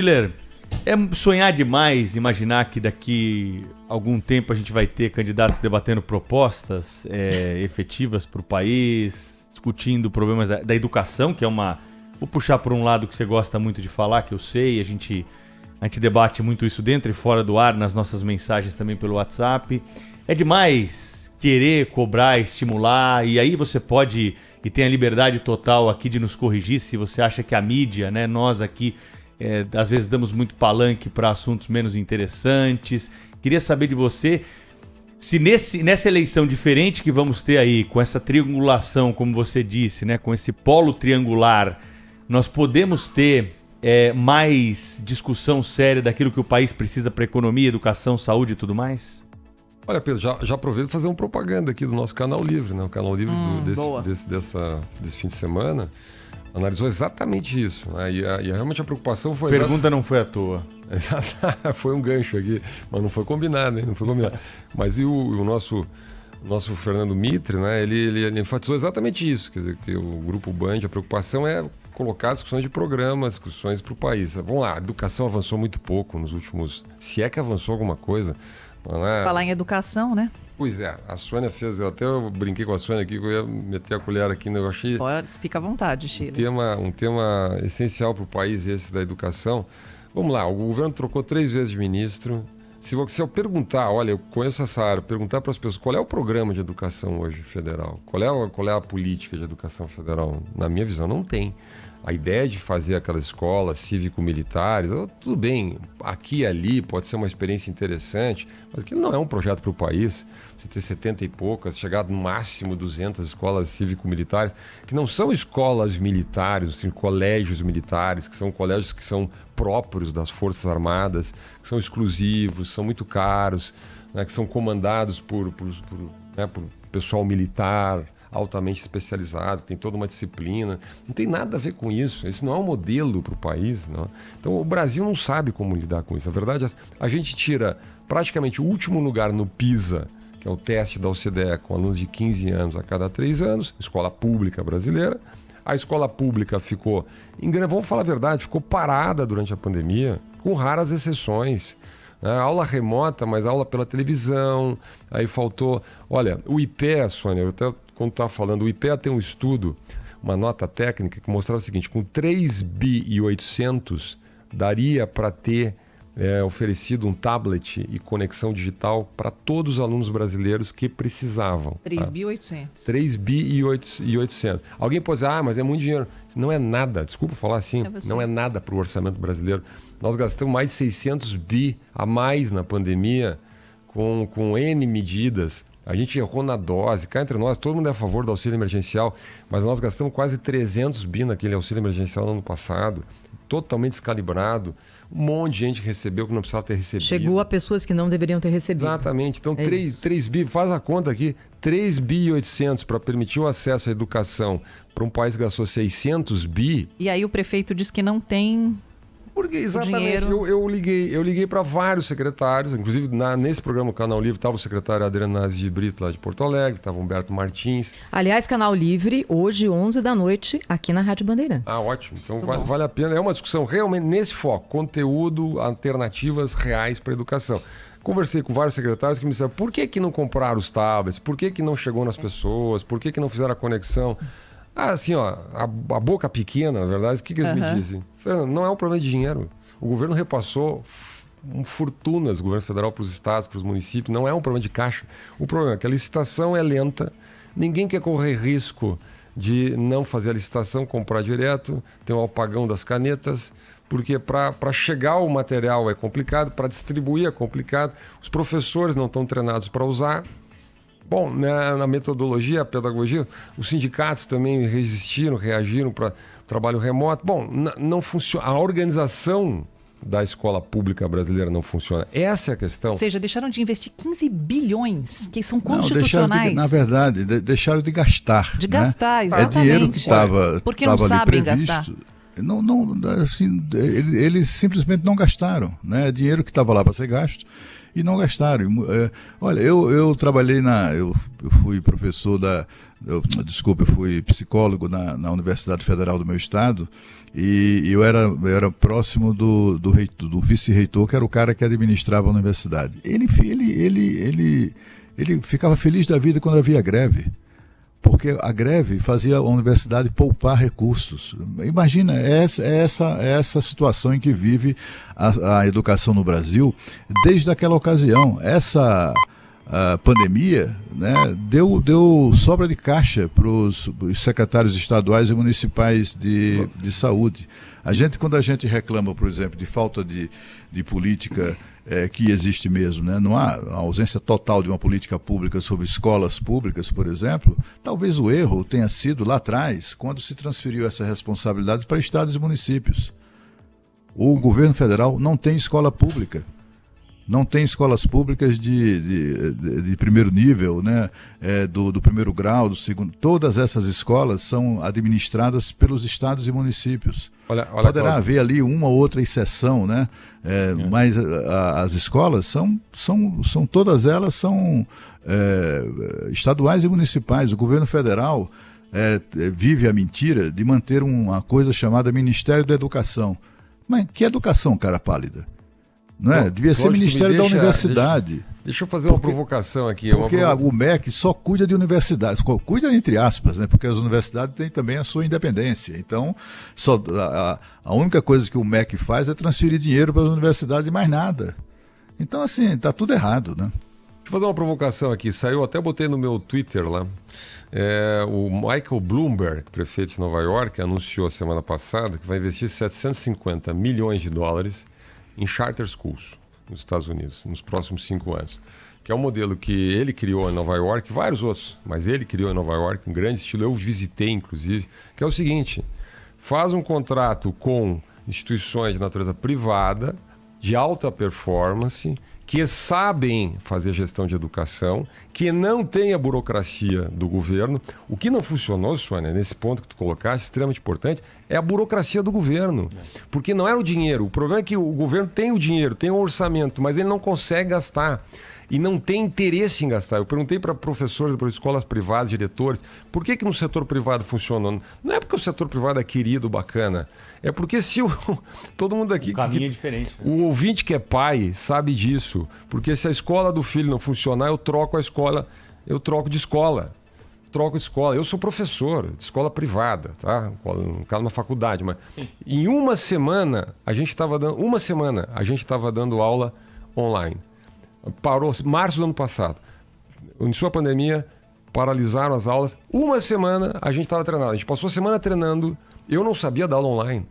Miller, é sonhar demais imaginar que daqui a algum tempo a gente vai ter candidatos debatendo propostas efetivas para o país, discutindo problemas da educação, que é uma... Vou puxar por um lado que você gosta muito de falar, que eu sei, a gente debate muito isso dentro e fora do ar, nas nossas mensagens também pelo WhatsApp. É demais querer cobrar, estimular, e aí você pode, e tem a liberdade total aqui de nos corrigir se você acha que a mídia, né, nós aqui, às vezes damos muito palanque para assuntos menos interessantes. Queria saber de você se nessa eleição diferente que vamos ter aí, com essa triangulação, como você disse, né, com esse polo triangular, nós podemos ter mais discussão séria daquilo que o país precisa para economia, educação, saúde e tudo mais? Olha, Pedro, já aproveito para fazer uma propaganda aqui do nosso Canal Livre, né? O Canal Livre desse fim de semana analisou exatamente isso, né? E realmente a preocupação foi... Pergunta não foi à toa. Foi um gancho aqui, mas não foi combinado, hein? Não foi combinado. Mas e o nosso Fernando Mitre, né? Ele enfatizou exatamente isso, quer dizer, que o Grupo Band, a preocupação é colocar discussões de programas, discussões para o país. Vamos lá, a educação avançou muito pouco nos últimos... Se é que avançou alguma coisa... Não é? Falar em educação, né? Pois é, a Sônia fez... Eu brinquei com a Sônia aqui, que eu ia meter a colher aqui, né? Eu achei... Fica à vontade, Sheila. Um tema essencial para o país, esse da educação. Vamos lá, o governo trocou 3 vezes de ministro. Se eu perguntar, olha, eu conheço essa área, perguntar para as pessoas qual é o programa de educação hoje federal, qual é a política de educação federal, na minha visão, não tem. A ideia de fazer aquelas escolas cívico-militares, tudo bem, aqui e ali pode ser uma experiência interessante, mas aquilo não é um projeto para o país. Você ter 70 e poucas, chegar no máximo 200 escolas cívico-militares, que não são escolas militares, assim, colégios militares, que são colégios que são próprios das Forças Armadas, que são exclusivos, são muito caros, né, que são comandados por pessoal militar, altamente especializado, tem toda uma disciplina. Não tem nada a ver com isso. Esse não é um modelo para o país. Não. Então, o Brasil não sabe como lidar com isso. Na verdade, a gente tira praticamente o último lugar no PISA, que é o teste da OCDE, com alunos de 15 anos a cada 3 anos, escola pública brasileira. A escola pública ficou, vamos falar a verdade, ficou parada durante a pandemia, com raras exceções. Aula remota, mas aula pela televisão, aí faltou... Olha, o IPEA, Sônia, eu até quando estava falando, o IPEA tem um estudo, uma nota técnica que mostrava o seguinte, com 3 bi e 800 daria para ter oferecido um tablet e conexão digital para todos os alunos brasileiros que precisavam. 3 bi e 800. 3 bi e 800. Alguém pode dizer, mas é muito dinheiro. Não é nada, desculpa falar assim, não é nada para o orçamento brasileiro. Nós gastamos mais de 600 bi a mais na pandemia com N medidas. A gente errou na dose, cá entre nós, todo mundo é a favor do auxílio emergencial, mas nós gastamos quase 300 bi naquele auxílio emergencial no ano passado, totalmente descalibrado. Um monte de gente recebeu que não precisava ter recebido. Chegou a pessoas que não deveriam ter recebido. Exatamente. Então, 3 bi, faz a conta aqui, 3 bi e 800 para permitir o acesso à educação para um país que gastou 600 bi. E aí o prefeito diz que não tem... Porque exatamente, eu liguei para vários secretários, inclusive nesse programa Canal Livre estava o secretário Adriano Nazi de Brito lá de Porto Alegre, estava Humberto Martins. Aliás, Canal Livre, hoje 11 da noite, aqui na Rádio Bandeirantes. Ótimo, então vale a pena, é uma discussão realmente nesse foco, conteúdo, alternativas reais para a educação. Conversei com vários secretários que me disseram, por que não compraram os tablets, por que não chegou nas pessoas, por que não fizeram a conexão? Assim, a boca pequena, na verdade, o que eles me dizem? Fernando, não é um problema de dinheiro. O governo repassou fortunas, o governo federal, para os estados, para os municípios. Não é um problema de caixa. O problema é que a licitação é lenta, ninguém quer correr risco de não fazer a licitação, comprar direto, tem um apagão das canetas, porque para chegar o material é complicado, para distribuir é complicado, os professores não estão treinados para usar. Bom, na metodologia, a pedagogia, os sindicatos também reagiram para trabalho remoto. Bom, não funciona. A organização da escola pública brasileira não funciona. Essa é a questão. Ou seja, deixaram de investir 15 bilhões, que são constitucionais. Na verdade, deixaram de gastar. De gastar, exatamente. É dinheiro que estava porque não sabem gastar. Não, assim, eles simplesmente não gastaram, né? É dinheiro que estava lá para ser gasto. e não gastaram. Olha, eu trabalhei eu fui professor eu fui psicólogo na Universidade Federal do meu estado, e eu era próximo do vice-reitor, que era o cara que administrava a universidade. Ele ficava feliz da vida quando havia greve, porque a greve fazia a universidade poupar recursos. Imagina, essa situação em que vive a educação no Brasil desde aquela ocasião. Essa pandemia, né, deu sobra de caixa para os secretários estaduais e municipais de saúde. Quando a gente reclama, por exemplo, de falta de política que existe mesmo, né? Não há a ausência total de uma política pública sobre escolas públicas, por exemplo. Talvez o erro tenha sido lá atrás, quando se transferiu essa responsabilidade para estados e municípios. O governo federal não tem escola pública. Não tem escolas públicas de primeiro nível, né? Do primeiro grau, do segundo. Todas essas escolas são administradas pelos estados e municípios. Poderá haver ali uma ou outra exceção, né? Mas as escolas são todas elas são estaduais e municipais. O governo federal vive a mentira de manter uma coisa chamada Ministério da Educação. Mas que educação, cara pálida? Não é? Devia ser Ministério da Universidade. Deixa eu fazer uma provocação aqui. Porque o MEC só cuida de universidades. Cuida entre aspas, né? Porque as universidades têm também a sua independência. Então, a única coisa que o MEC faz é transferir dinheiro para as universidades e mais nada. Então, assim, está tudo errado, né? Deixa eu fazer uma provocação aqui. Saiu, até botei no meu Twitter lá. O Michael Bloomberg, prefeito de Nova York, anunciou semana passada que vai investir 750 milhões de dólares em charter schools nos Estados Unidos nos próximos 5 anos, que é um modelo que ele criou em Nova York, vários outros, mas ele criou em Nova York, um grande estilo, eu visitei inclusive, que é o seguinte: faz um contrato com instituições de natureza privada, de alta performance, que sabem fazer gestão de educação, que não tem a burocracia do governo. O que não funcionou, Sônia, nesse ponto que tu colocaste, extremamente importante, é a burocracia do governo. Porque não era o dinheiro. O problema é que o governo tem o dinheiro, tem o orçamento, mas ele não consegue gastar. E não tem interesse em gastar. Eu perguntei para professores, para escolas privadas, diretores, por que no setor privado funciona? Não é porque o setor privado é querido, bacana. É porque se todo mundo aqui... O caminho é diferente. Né? O ouvinte que é pai sabe disso. Porque se a escola do filho não funcionar, eu troco a escola, eu troco de escola. Eu sou professor de escola privada, tá? No caso, na faculdade. Mas em uma semana, a gente estava dando aula online. Parou, março do ano passado. Iniciou a pandemia, paralisaram as aulas. Uma semana a gente estava treinando. A gente passou a semana treinando. Eu não sabia dar aula online.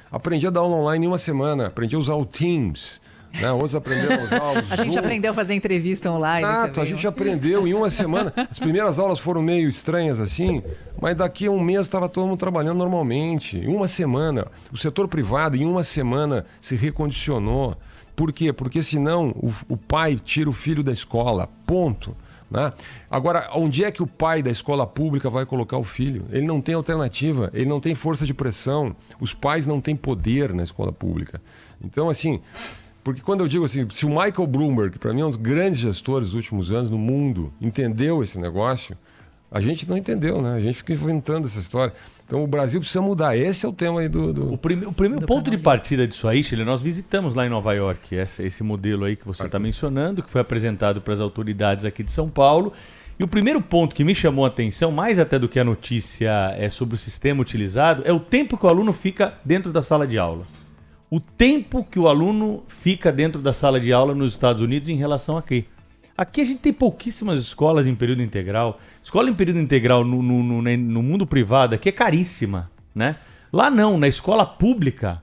Aprendi a dar aula online em uma semana. Aprendi a usar o Teams. Né? Outros aprenderam a usar o Zoom. A gente aprendeu a fazer entrevista online. Exato, a gente aprendeu em uma semana. As primeiras aulas foram meio estranhas assim, mas daqui a um mês estava todo mundo trabalhando normalmente. Em uma semana. O setor privado, em uma semana, se recondicionou. Por quê? Porque senão o pai tira o filho da escola, ponto. Né? Agora, onde é que o pai da escola pública vai colocar o filho? Ele não tem alternativa, ele não tem força de pressão, os pais não têm poder na escola pública. Então, assim, porque quando eu digo assim, se o Michael Bloomberg, que para mim é um dos grandes gestores dos últimos anos no mundo, entendeu esse negócio, a gente não entendeu, né? A gente fica inventando essa história. Então o Brasil precisa mudar. Esse é o tema aí do... O primeiro ponto de partida disso aí, Sheila, nós visitamos lá em Nova York esse modelo aí que você está mencionando, que foi apresentado para as autoridades aqui de São Paulo. E o primeiro ponto que me chamou a atenção, mais até do que a notícia sobre o sistema utilizado, é o tempo que o aluno fica dentro da sala de aula. O tempo que o aluno fica dentro da sala de aula nos Estados Unidos em relação aqui. Aqui a gente tem pouquíssimas escolas em período integral. Escola em período integral no mundo privado aqui é caríssima, né? Lá não, na escola pública,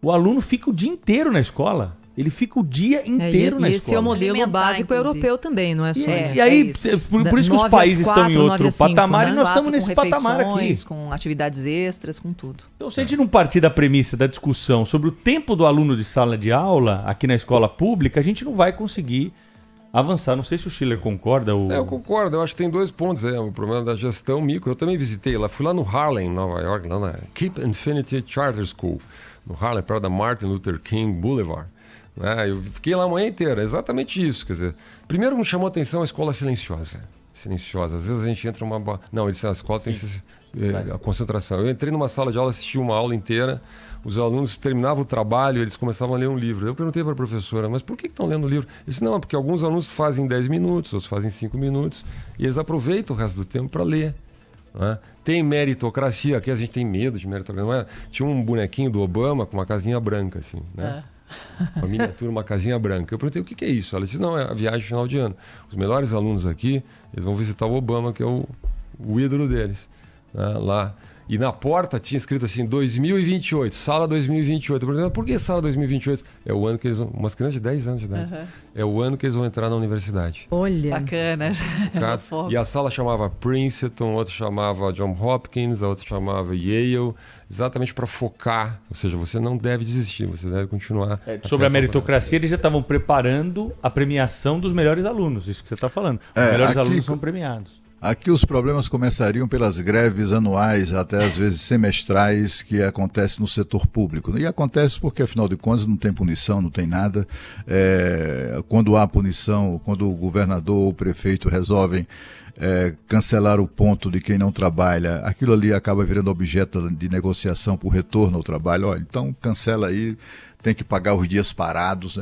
o aluno fica o dia inteiro na escola. Ele fica o dia inteiro na escola. Esse é o modelo básico europeu também, não é só? E aí, por isso que os países estão em outro patamar e nós estamos nesse patamar aqui. Com atividades extras, com tudo. Então, se a gente não partir da premissa da discussão sobre o tempo do aluno de sala de aula aqui na escola pública, a gente não vai conseguir avançar. Não sei se o Schiller concorda. Eu concordo, eu acho que tem 2 pontos. O problema da gestão micro. Eu também visitei lá, fui lá no Harlem, Nova York, lá na Keep Infinity Charter School, no Harlem, perto da Martin Luther King Boulevard. Né? Eu fiquei lá a manhã inteira, exatamente isso. Quer dizer, primeiro me chamou a atenção a escola silenciosa. Às vezes a gente entra numa... Não, a escola tem a concentração. Eu entrei numa sala de aula, assisti uma aula inteira, os alunos terminavam o trabalho, eles começavam a ler um livro. Eu perguntei para a professora, mas por que estão lendo o livro? Eu disse, não, porque alguns alunos fazem 10 minutos, outros fazem 5 minutos, e eles aproveitam o resto do tempo para ler. Né? Tem meritocracia, aqui a gente tem medo de meritocracia. Não é? Tinha um bonequinho do Obama com uma casinha branca, assim, né? Uma miniatura, uma casinha branca. Eu perguntei, o que é isso? Ela disse, não, é a viagem final de ano. Os melhores alunos aqui, eles vão visitar o Obama, que é o ídolo deles. Né? Lá. E na porta tinha escrito assim, 2028, sala 2028. Eu perguntei, por que sala 2028? É o ano que eles vão... Umas crianças de 10 anos de idade. É o ano que eles vão entrar na universidade. Olha. Bacana. E a sala chamava Princeton, outra chamava John Hopkins, a outra chamava Yale, exatamente para focar. Ou seja, você não deve desistir, você deve continuar. Sobre a meritocracia, eles já estavam preparando a premiação dos melhores alunos, isso que você está falando. Os melhores alunos são premiados. Aqui os problemas começariam pelas greves anuais, até às vezes semestrais, que acontecem no setor público. E acontece porque, afinal de contas, não tem punição, não tem nada. Quando há punição, quando o governador ou o prefeito resolvem cancelar o ponto de quem não trabalha, aquilo ali acaba virando objeto de negociação por retorno ao trabalho. Olha, então cancela aí, tem que pagar os dias parados.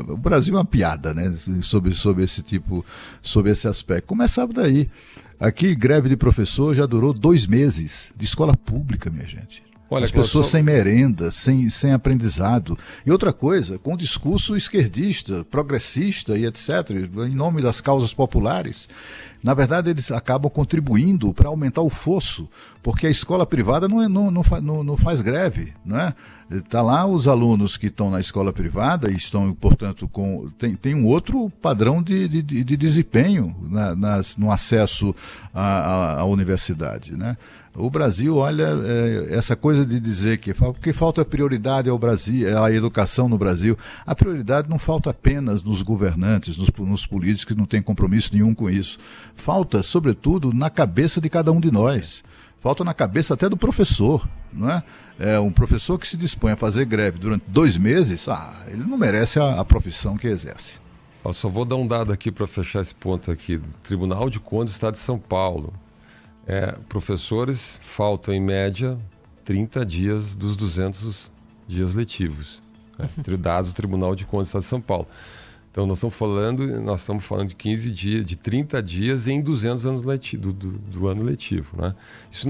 O Brasil é uma piada, né? Sobre esse aspecto. Começava daí. Aqui, greve de professor já durou 2 meses, de escola pública, minha gente. Olha, as pessoas sem merenda, sem aprendizado. E outra coisa, com discurso esquerdista, progressista e etc., em nome das causas populares. Na verdade, eles acabam contribuindo para aumentar o fosso, porque a escola privada não faz greve, não é? Está lá os alunos que estão na escola privada e estão, portanto, tem um outro padrão de desempenho no acesso à universidade, né? O Brasil, olha, essa coisa de dizer que falta prioridade ao Brasil, à educação no Brasil, a prioridade não falta apenas nos governantes, nos políticos que não têm compromisso nenhum com isso. Falta, sobretudo, na cabeça de cada um de nós. Falta na cabeça até do professor, não é? Um professor que se dispõe a fazer greve durante 2 meses, ele não merece a profissão que exerce. Eu só vou dar um dado aqui para fechar esse ponto aqui. Do Tribunal de Contas do Estado de São Paulo. Professores faltam, em média, 30 dias dos 200 dias letivos. Dados do Tribunal de Contas do Estado de São Paulo. Então, nós estamos falando de 15 dias, de 30 dias em 200 anos do ano letivo. Né?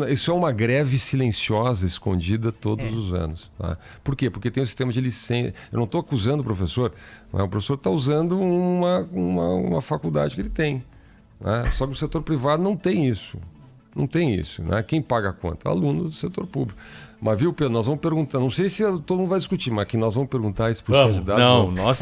Isso é uma greve silenciosa, escondida todos os anos. Tá? Por quê? Porque tem um sistema de licença. Eu não estou acusando o professor, mas o professor está usando uma faculdade que ele tem. Né? Só que o setor privado não tem isso. Não tem isso. Né? Quem paga a conta? Aluno do setor público. Mas viu, Pedro, nós vamos perguntar, não sei se todo mundo vai discutir, mas aqui nós vamos perguntar isso para os candidatos. Não, nós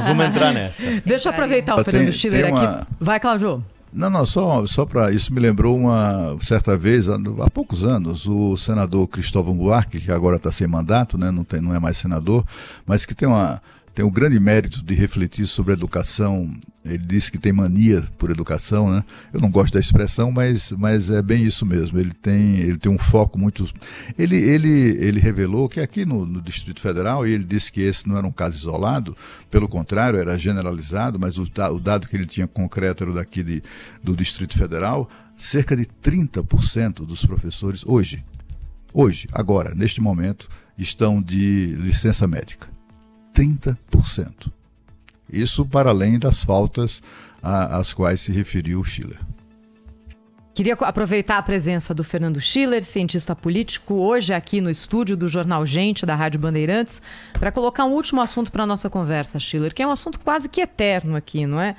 vamos entrar nessa. Deixa eu aproveitar o Fernando Schiller aqui. Vai, Cláudio. Não, só para isso me lembrou uma certa vez, há poucos anos, o senador Cristóvão Buarque, que agora está sem mandato, né, não é mais senador, mas que tem o grande mérito de refletir sobre a educação. Ele disse que tem mania por educação, né? Eu não gosto da expressão, mas é bem isso mesmo. Ele tem um foco muito... Ele revelou que aqui no Distrito Federal, e ele disse que esse não era um caso isolado, pelo contrário, era generalizado, mas o dado que ele tinha concreto era daqui do Distrito Federal, cerca de 30% dos professores hoje, agora, neste momento, estão de licença médica. 30%. Isso para além das faltas às quais se referiu o Schiller. Queria aproveitar a presença do Fernando Schiller, cientista político, hoje aqui no estúdio do Jornal Gente, da Rádio Bandeirantes, para colocar um último assunto para a nossa conversa, Schiller, que é um assunto quase que eterno aqui, não é?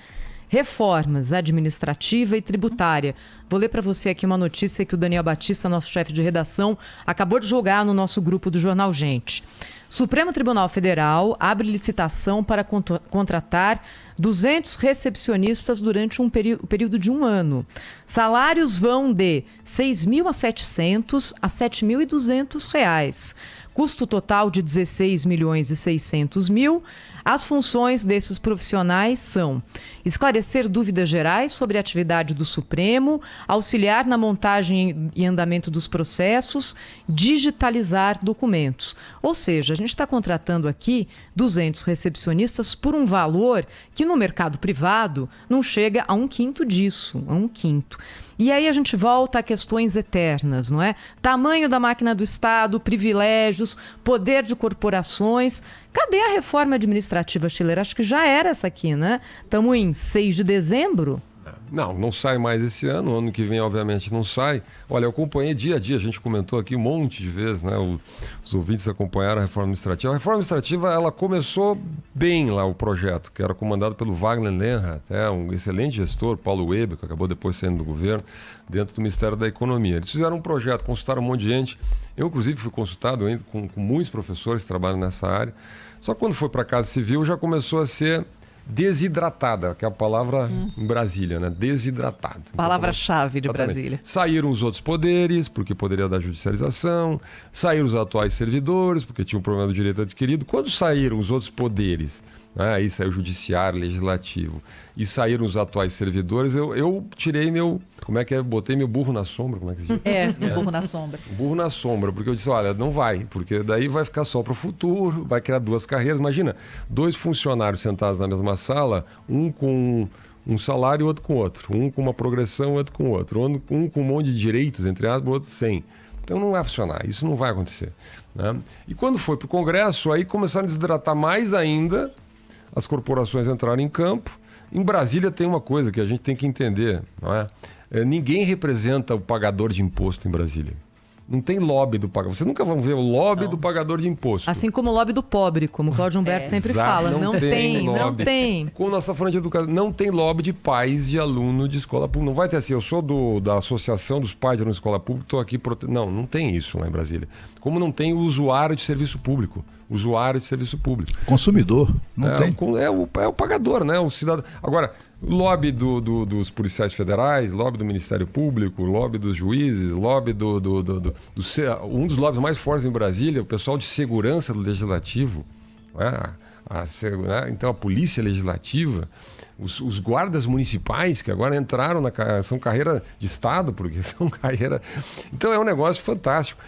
Reformas administrativa e tributária. Vou ler para você aqui uma notícia que o Daniel Batista, nosso chefe de redação, acabou de jogar no nosso grupo do Jornal Gente. Supremo Tribunal Federal abre licitação para contratar 200 recepcionistas durante um período de 1 ano. Salários vão de R$ 6.700 a R$ 7.200. custo total de 16.600.000. As funções desses profissionais são esclarecer dúvidas gerais sobre a atividade do Supremo, auxiliar na montagem e andamento dos processos, digitalizar documentos. Ou seja, a gente está contratando aqui 200 recepcionistas por um valor que no mercado privado não chega a 1/5 disso, a 1/5. E aí a gente volta a questões eternas, não é? Tamanho da máquina do Estado, privilégios, poder de corporações. Cadê a reforma administrativa, Schiller? Acho que já era essa aqui, né? Estamos em 6 de dezembro. Não sai mais esse ano. Ano que vem, obviamente, não sai. Olha, eu acompanhei dia a dia, a gente comentou aqui um monte de vezes, né? Os ouvintes acompanharam a reforma administrativa. A reforma administrativa, ela começou bem lá, o projeto, que era comandado pelo Wagner Lenhardt, um excelente gestor, Paulo Weber, que acabou depois saindo do governo, dentro do Ministério da Economia. Eles fizeram um projeto, consultaram um monte de gente. Eu, inclusive, fui consultado ainda com muitos professores que trabalham nessa área. Só que quando foi para a Casa Civil, já começou a ser desidratada, que é a palavra em Brasília, né? Desidratado. Palavra-chave de Brasília. Saíram os outros poderes, porque poderia dar judicialização. Saíram os atuais servidores, porque tinha um problema do direito adquirido. Quando saíram os outros poderes, né? Aí saiu o judiciário, legislativo, e saíram os atuais servidores, eu tirei meu... Como é que é? Botei meu burro na sombra, como é que se diz? Burro na sombra. Burro na sombra, porque eu disse, olha, não vai, porque daí vai ficar só para o futuro, vai criar 2 carreiras. Imagina, 2 funcionários sentados na mesma sala, um com um salário e outro com outro, um com uma progressão e outro com outro, um com um monte de direitos, entre aspas, o outro sem. Então não vai funcionar, isso não vai acontecer, né? E quando foi para o Congresso, aí começaram a desidratar mais ainda, as corporações entraram em campo. Em Brasília tem uma coisa que a gente tem que entender, não é? Ninguém representa o pagador de imposto em Brasília. Não tem lobby do pagador. Vocês nunca vão ver o lobby do pagador de imposto. Assim como o lobby do pobre, como o Cláudio Humberto sempre fala. Não tem. Como nós estamos falando de educação, não tem lobby de pais de aluno de escola pública. Não vai ter assim, eu sou da Associação dos Pais de Aluno de Escola Pública, estou aqui... Não tem isso lá em Brasília. Como não tem o usuário de serviço público. Consumidor, não tem. É o pagador, né? O cidadão. Agora, lobby dos policiais federais, lobby do Ministério Público, lobby dos juízes, lobby um dos lobbies mais fortes em Brasília, o pessoal de segurança do Legislativo, né? Então a Polícia Legislativa, os guardas municipais que agora entraram são carreira de Estado, porque são carreira... Então é um negócio fantástico.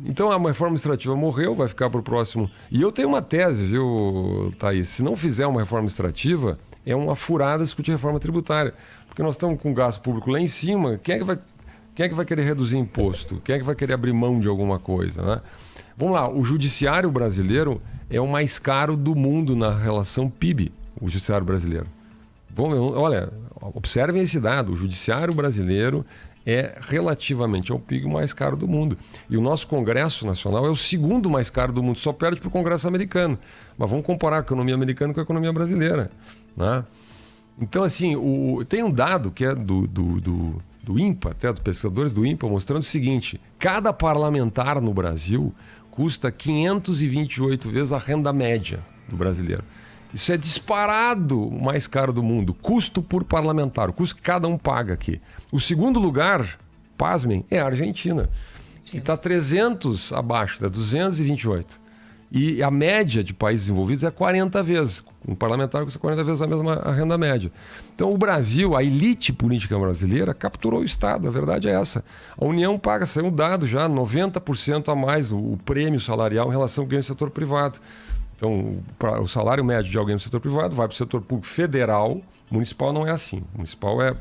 Então a reforma administrativa morreu, vai ficar para o próximo... E eu tenho uma tese, viu, Thaís? Se não fizer uma reforma administrativa, é uma furada discutir reforma tributária. Porque nós estamos com o gasto público lá em cima, quem é que vai querer reduzir imposto? Quem é que vai querer abrir mão de alguma coisa, né? Vamos lá, o judiciário brasileiro é o mais caro do mundo na relação PIB, o judiciário brasileiro. Olha, observem esse dado, o judiciário brasileiro é relativamente ao PIB o mais caro do mundo. E o nosso Congresso Nacional é o segundo mais caro do mundo, só perde para o Congresso americano. Mas vamos comparar a economia americana com a economia brasileira, né? Então, assim, tem um dado que é do INPA, até dos pesquisadores do INPA, mostrando o seguinte: cada parlamentar no Brasil custa 528 vezes a renda média do brasileiro. Isso é disparado o mais caro do mundo. Custo por parlamentar, o custo que cada um paga aqui. O segundo lugar, pasmem, é a Argentina, que está 300 abaixo, 228. E a média de países desenvolvidos é 40 vezes. Um parlamentar custa 40 vezes a mesma renda média. Então o Brasil, a elite política brasileira, capturou o Estado. A verdade é essa. A União paga, saiu um dado já, 90% a mais o prêmio salarial em relação ao ganho do setor privado. Então o salário médio de alguém no setor privado vai para o setor público federal. Municipal não é assim. Municipal é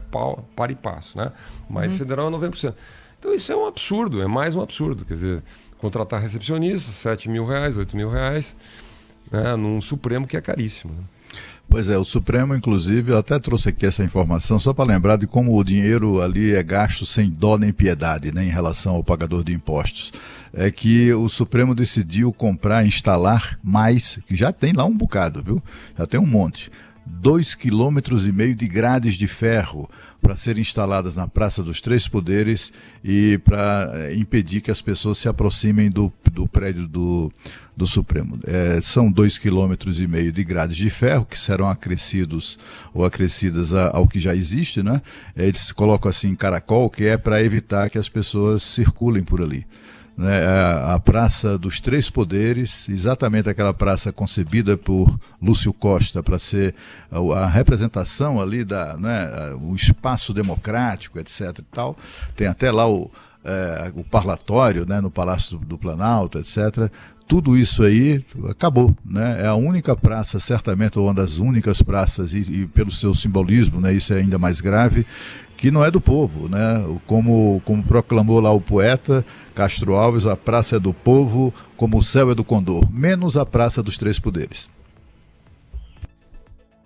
par e passo, né? Mas federal é 90%. Então isso é um absurdo, é mais um absurdo. Quer dizer, contratar recepcionistas, R$7.000, R$8.000, né, num Supremo que é caríssimo. Né? Pois é, o Supremo, inclusive, eu até trouxe aqui essa informação só para lembrar de como o dinheiro ali é gasto sem dó nem piedade, né, em relação ao pagador de impostos. É que o Supremo decidiu instalar mais, que já tem lá um bocado, viu? Já tem um monte. 2,5 km de grades de ferro para serem instaladas na Praça dos Três Poderes e para impedir que as pessoas se aproximem do prédio do Supremo. São 2,5 km de grades de ferro que serão acrescidas ao que já existe, né? Eles colocam assim caracol, que é para evitar que as pessoas circulem por ali. né, a Praça dos Três Poderes, exatamente aquela praça concebida por Lúcio Costa para ser a representação ali o espaço democrático, etc. e tal. Tem até lá o parlatório, né, no Palácio do Planalto, etc. Tudo isso aí acabou, né? É a única praça, certamente, ou uma das únicas praças, e pelo seu simbolismo, né, isso é ainda mais grave, que não é do povo, né? Como proclamou lá o poeta Castro Alves, a praça é do povo, como o céu é do condor, menos a Praça dos Três Poderes.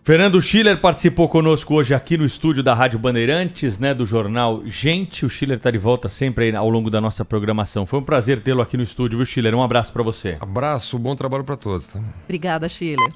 Fernando Schiller participou conosco hoje aqui no estúdio da Rádio Bandeirantes, né, do jornal Gente. O Schiller está de volta sempre aí ao longo da nossa programação. Foi um prazer tê-lo aqui no estúdio, viu, Schiller? Um abraço para você. Abraço, bom trabalho para todos. Tá? Obrigada, Schiller.